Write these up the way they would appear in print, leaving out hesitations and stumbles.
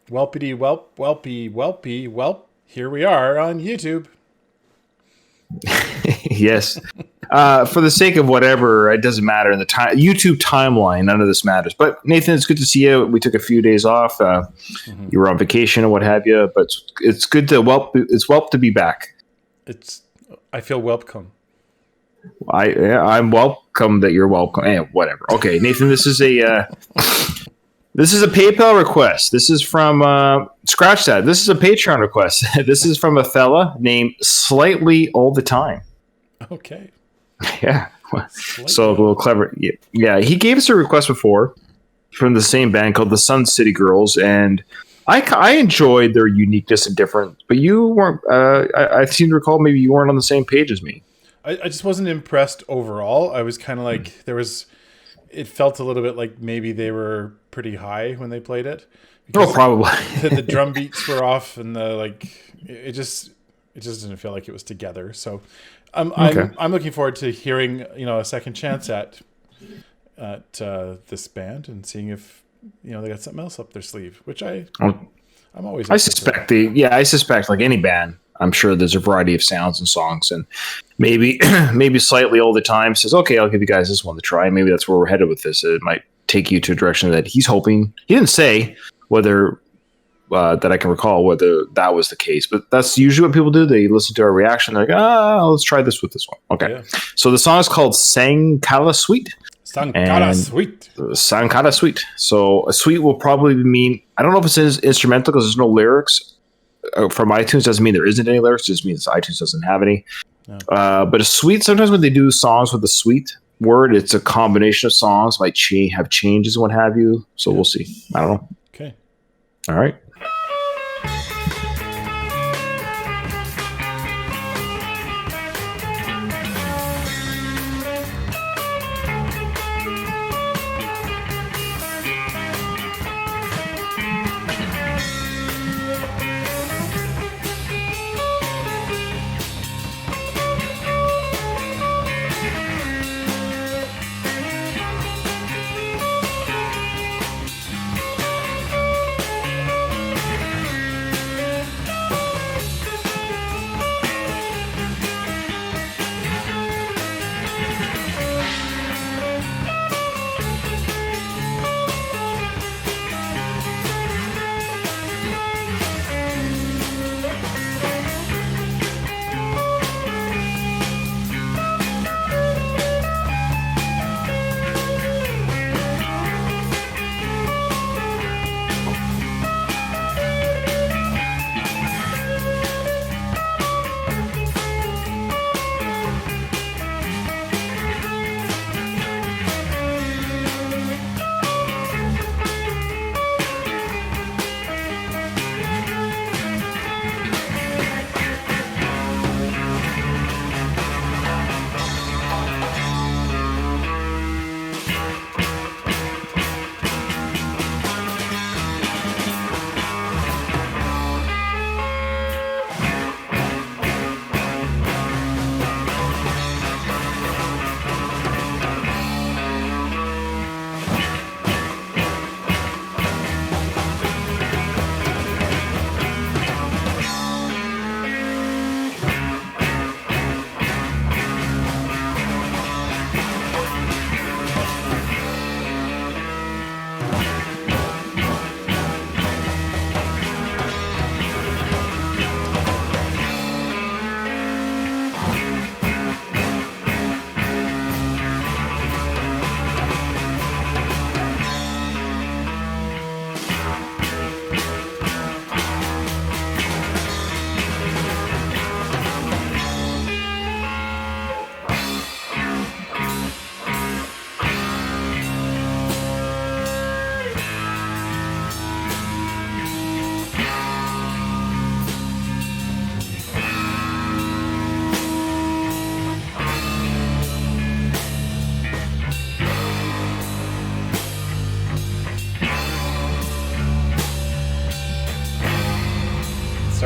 Welpity whelp, whelpy, whelpy, whelp. Here we are on YouTube. Yes. For the sake of whatever, it doesn't matter. In the YouTube timeline, none of this matters. But Nathan, it's good to see you. We took a few days off. You were on vacation and what have you. But it's good to It's Welp to be back. I feel welcome. I'm welcome that you're welcome. Whatever. Okay, Nathan, this is a PayPal request. This is from scratch that. This is a Patreon request. This is from a fella named Slightly All the Time. Okay. Yeah. So a little clever. Yeah. He gave us a request before from the same band called the Sun City Girls, and I enjoyed their uniqueness and difference. But you weren't. I seem to recall maybe you weren't on the same page as me. I just wasn't impressed overall. I was kind of like it felt a little bit like maybe they were pretty high when they played it. Probably. the drum beats were off, and it just didn't feel like it was together. So I'm looking forward to hearing a second chance at this band and seeing if they got something else up their sleeve, which I'm always. I suspect like any band. I'm sure there's a variety of sounds and songs, and maybe Slightly All the Time says, okay, I'll give you guys this one to try. Maybe that's where we're headed with this. It might take you to a direction that he's hoping. He didn't say whether that I can recall whether that was the case, but that's usually what people do. They listen to our reaction. They're like, let's try this with this one. Okay. Yeah. So the song is called Sangkala Suite. Sangkala Suite. Sangkala Suite. So a suite will probably mean, I don't know if it's instrumental because there's no lyrics. From iTunes doesn't mean there isn't any lyrics. It just means iTunes doesn't have any. No. But a suite, sometimes when they do songs with a suite word, it's a combination of songs, might have changes and what have you. So we'll see. I don't know. Okay. All right.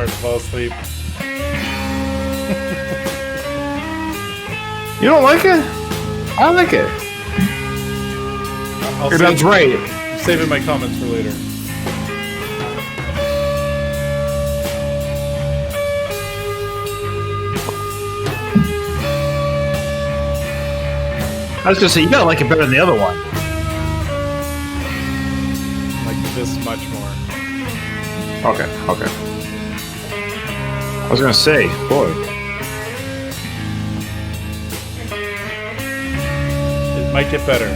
hard to fall asleep. You don't like it? I like it. That's right. I'm saving my comments for later. I was gonna say, you gotta like it better than the other one. Like this much more. Okay. I was gonna say, boy. It might get better.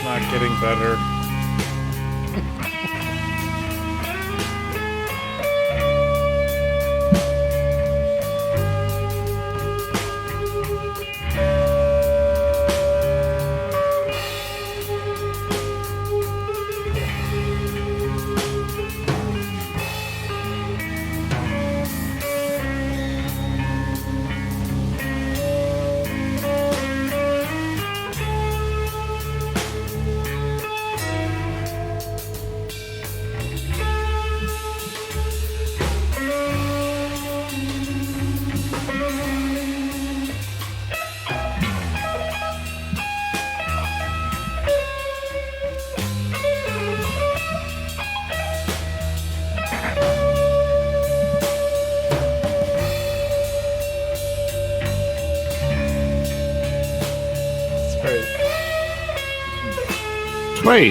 Not getting better.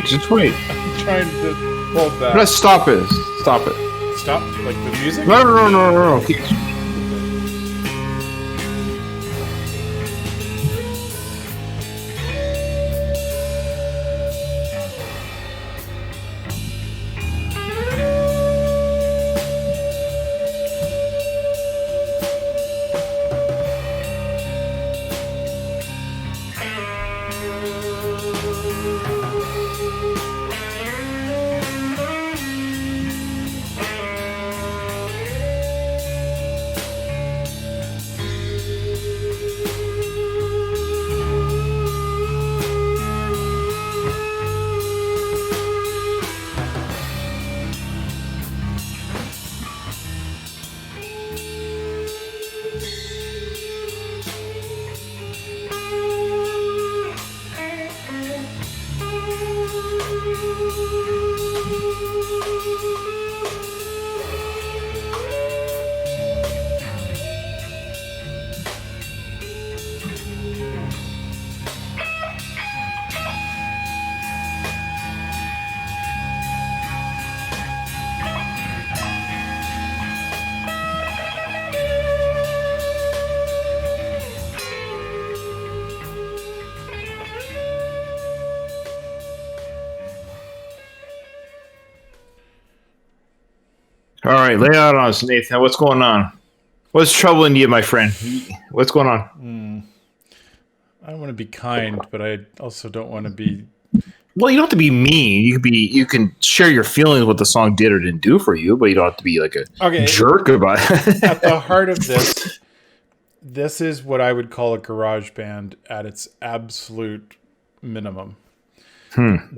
Just wait. I'm trying to hold that. Let's stop it. Stop? Like the music? No. All right, lay out on us, Nathan. What's going on? What's troubling you, my friend? What's going on? I want to be kind, but I also don't want to be. Well, you don't have to be mean. You can share your feelings what the song did or didn't do for you, but you don't have to be like a jerk about it. At the heart of this is what I would call a garage band at its absolute minimum.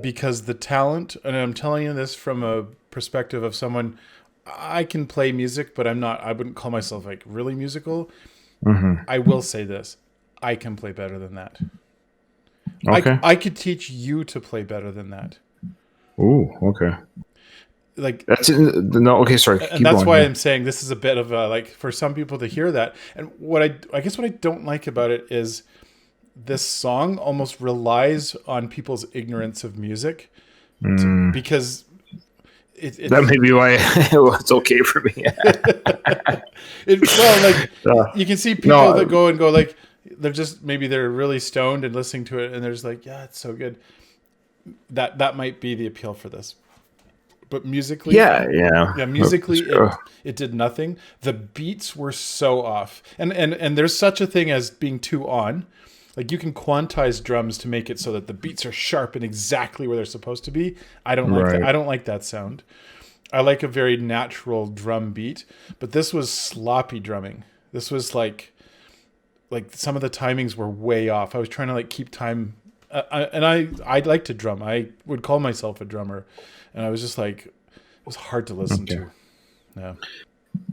because the talent, and I'm telling you this from a perspective of someone, I can play music, but I wouldn't call myself like really musical. I will say this. I can play better than that. Okay. I could teach you to play better than that. Ooh, okay. Like that's no. Okay, sorry. And that's why I'm saying this is a bit of a, like, for some people to hear that. And what I guess what I don't like about it is this song almost relies on people's ignorance of music because that may be why it's okay for me. You can see people that go like they're really stoned and listening to it and they're just like, yeah, it's so good. That might be the appeal for this. But musically, musically, it did nothing. The beats were so off, and there's such a thing as being too on. Like, you can quantize drums to make it so that the beats are sharp and exactly where they're supposed to be. I don't like that. I don't like that sound. I like a very natural drum beat, but this was sloppy drumming. This was like some of the timings were way off. I was trying to like keep time, I'd like to drum. I would call myself a drummer. And I was just like, it was hard to listen to. Yeah.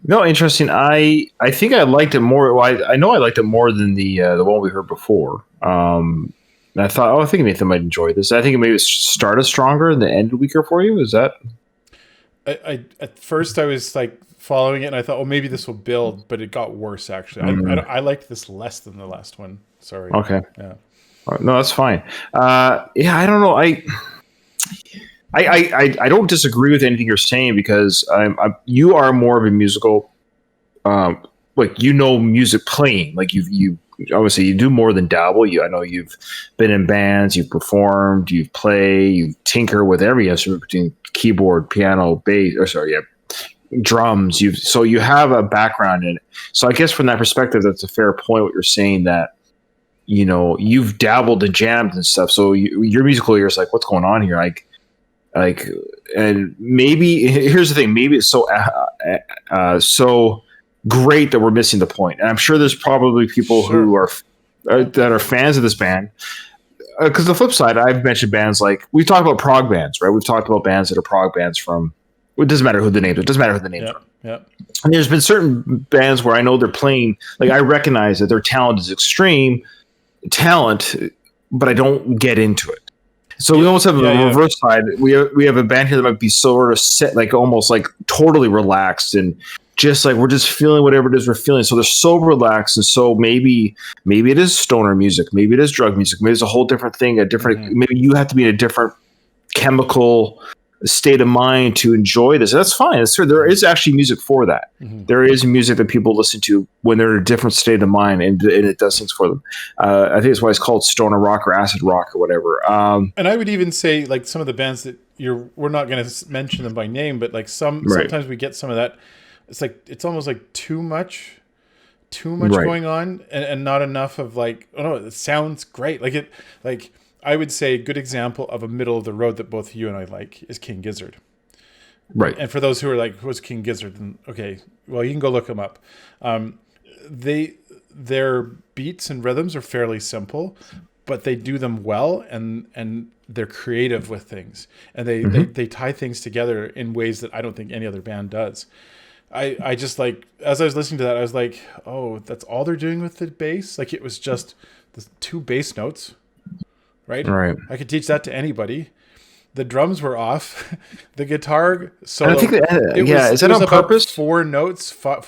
No, interesting. I think I liked it more. Well, I know I liked it more than the one we heard before. And I thought, I think Nathan might enjoy this. I think it maybe started stronger and then ended weaker for you. Is that? I at first I was like following it, and I thought, oh, maybe this will build, but it got worse actually. I liked this less than the last one. Sorry. Okay. Yeah. No, that's fine. I don't know. I don't disagree with anything you're saying because you are more of a musical, music playing. Like you obviously you do more than dabble. I know you've been in bands, you've performed, you tinker with every instrument between keyboard, piano, bass, drums. So you have a background in it. So I guess from that perspective, that's a fair point. What you're saying that, you've dabbled and jammed and stuff. So your musical ear is like, what's going on here? And maybe here's the thing. Maybe it's so great that we're missing the point. And I'm sure there's probably people who are that are fans of this band. Because the flip side, I've mentioned bands like we've talked about prog bands, right? We've talked about bands that are prog bands from. It doesn't matter who the names. It doesn't matter who the names are. Yeah. And there's been certain bands where I know they're playing. Like, I recognize that their talent is extreme talent, but I don't get into it. So we almost have a reverse side. We have a band here that might be sort of set, like almost like totally relaxed and just like we're just feeling whatever it is we're feeling. So they're so relaxed, and so maybe it is stoner music, maybe it is drug music, maybe it's a whole different thing. Maybe you have to be in a different chemical state of mind to enjoy this. That's fine. It's true. There is actually music for that. There is music that people listen to when they're in a different state of mind, and it does things for them. I think that's why it's called stoner rock or acid rock or whatever. And I would even say, like, some of the bands that we're not going to mention them by name, but like sometimes we get some of that. It's like, it's almost like too much going on and not enough of like, oh no, it sounds great. I would say a good example of a middle of the road that both you and I like is King Gizzard. Right. And for those who are like, who's King Gizzard? Then, okay, well, you can go look them up. Their beats and rhythms are fairly simple, but they do them well, and they're creative with things. And they tie things together in ways that I don't think any other band does. I just like, as I was listening to that, I was like, oh, that's all they're doing with the bass? Like, it was just the two bass notes. Right. I could teach that to anybody. The drums were off. The guitar solo. Is that on purpose? 4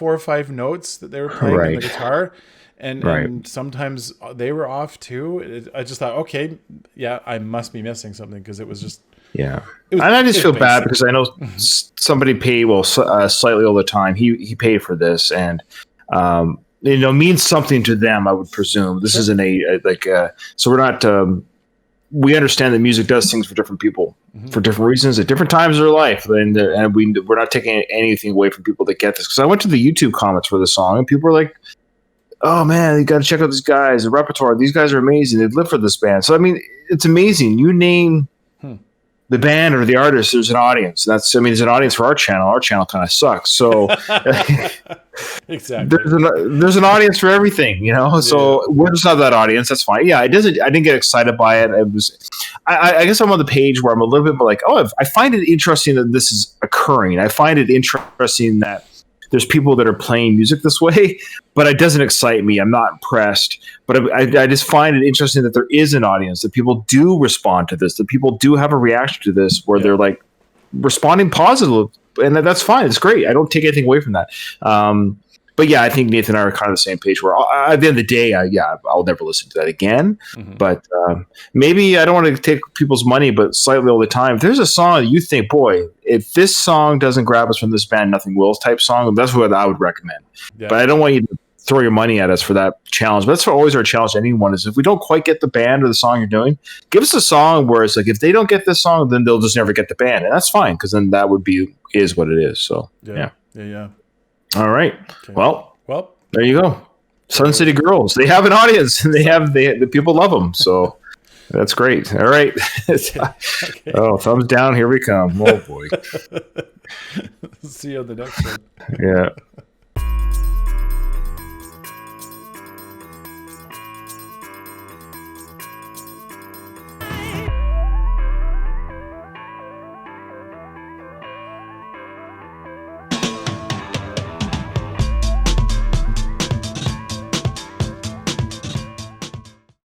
or 5 notes that they were playing on the guitar, and sometimes they were off too. I just thought, okay, yeah, I must be missing something because it was just. Yeah, and I just feel bad because I know somebody paid slightly over time. He paid for this, and means something to them. I would presume this isn't so we're not. We understand that music does things for different people for different reasons at different times of their life, and we're not taking anything away from people that get this. Because I went to the YouTube comments for the song, and people were like, "Oh man, you got to check out these guys, the repertoire. These guys are amazing. They live for this band." So I mean, it's amazing. You name the band or the artist, there's an audience. There's an audience for our channel. Our channel kind of sucks. So exactly, there's an audience for everything, So we're just not that audience. That's fine. Yeah, I didn't get excited by it. I guess I'm on the page where I'm a little bit more like, oh, I find it interesting that this is occurring. I find it interesting that there's people that are playing music this way, but it doesn't excite me. I'm not impressed. But I just find it interesting that there is an audience, that people do respond to this, that people do have a reaction to this where they're like responding positive. And that's fine. It's great. I don't take anything away from that. But yeah, I think Nathan and I are kind of the same page where at the end of the day, I'll never listen to that again. Mm-hmm. But maybe I don't want to take people's money, but slightly all the time. If there's a song that you think, boy, if this song doesn't grab us from this band, nothing will type song, that's what I would recommend. Yeah. But I don't want you to throw your money at us for that challenge. But that's always our challenge to anyone is if we don't quite get the band or the song you're doing, give us a song where it's like, if they don't get this song, then they'll just never get the band. And that's fine, because then that is what it is. So, yeah. All right. Okay. Well, there you go. Sun City Girls. They have an audience, and the people love them. So that's great. All right. Okay. Oh, thumbs down. Here we come. Oh boy. See you on the next one. Yeah.